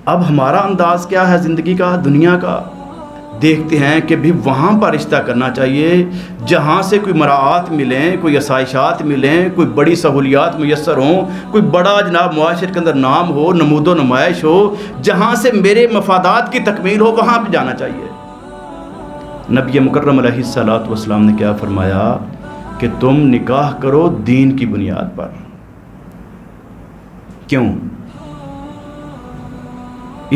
اب ہمارا انداز کیا ہے زندگی کا، دنیا کا؟ دیکھتے ہیں کہ بھی وہاں پر رشتہ کرنا چاہیے جہاں سے کوئی مراعات ملیں، کوئی آسائشات ملیں، کوئی بڑی سہولیات میسر ہوں، کوئی بڑا جناب معاشرے کے اندر نام ہو، نمود و نمائش ہو، جہاں سے میرے مفادات کی تکمیل ہو، وہاں پہ جانا چاہیے۔ نبی مکرم علیہ الصلوۃ والسلام نے کیا فرمایا کہ تم نکاح کرو دین کی بنیاد پر۔ کیوں؟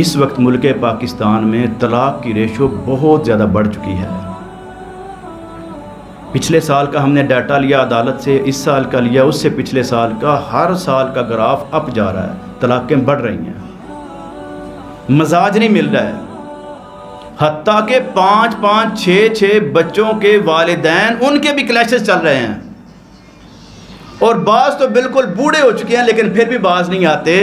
اس وقت ملک پاکستان میں طلاق کی ریشو بہت زیادہ بڑھ چکی ہے۔ پچھلے سال کا ہم نے ڈیٹا لیا عدالت سے، اس سال کا لیا، اس سے پچھلے سال کا، ہر سال کا گراف اپ جا رہا ہے، طلاقیں بڑھ رہی ہیں، مزاج نہیں مل رہا ہے۔ حتیٰ کہ 5 6 بچوں کے والدین، ان کے بھی کلیشز چل رہے ہیں، اور بعض تو بالکل بوڑھے ہو چکے ہیں لیکن پھر بھی باز نہیں آتے،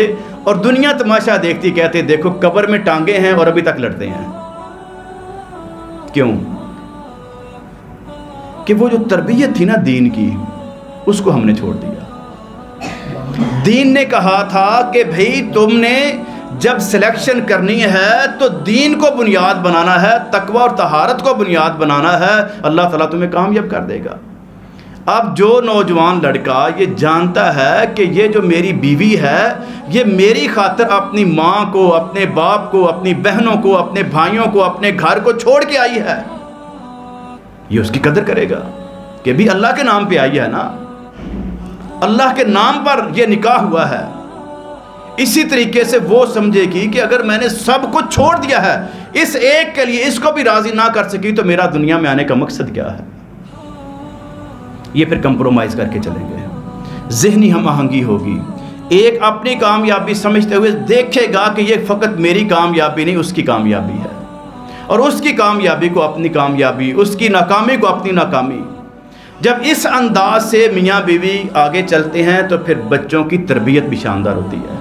اور دنیا تماشا دیکھتی، کہتے دیکھو قبر میں ٹانگے ہیں اور ابھی تک لڑتے ہیں۔ کیوں؟ کہ وہ جو تربیت تھی نا دین کی، اس کو ہم نے چھوڑ دیا۔ دین نے کہا تھا کہ بھئی تم نے جب سلیکشن کرنی ہے تو دین کو بنیاد بنانا ہے، تقوی اور طہارت کو بنیاد بنانا ہے، اللہ تعالیٰ تمہیں کامیاب کر دے گا۔ اب جو نوجوان لڑکا یہ جانتا ہے کہ یہ جو میری بیوی ہے یہ میری خاطر اپنی ماں کو، اپنے باپ کو، اپنی بہنوں کو، اپنے بھائیوں کو، اپنے گھر کو چھوڑ کے آئی ہے، یہ اس کی قدر کرے گا کہ بھی اللہ کے نام پہ آئی ہے نا، اللہ کے نام پر یہ نکاح ہوا ہے۔ اسی طریقے سے وہ سمجھے گی کہ اگر میں نے سب کچھ چھوڑ دیا ہے، اس ایک کے لیے اس کو بھی راضی نہ کر سکی تو میرا دنیا میں آنے کا مقصد کیا ہے؟ یہ پھر کمپرومائز کر کے چلیں گے، ذہنی ہم آہنگی ہوگی۔ ایک اپنی کامیابی سمجھتے ہوئے دیکھے گا کہ یہ فقط میری کامیابی نہیں، اس کی کامیابی ہے، اور اس کی کامیابی کو اپنی کامیابی، اس کی ناکامی کو اپنی ناکامی۔ جب اس انداز سے میاں بیوی آگے چلتے ہیں تو پھر بچوں کی تربیت بھی شاندار ہوتی ہے۔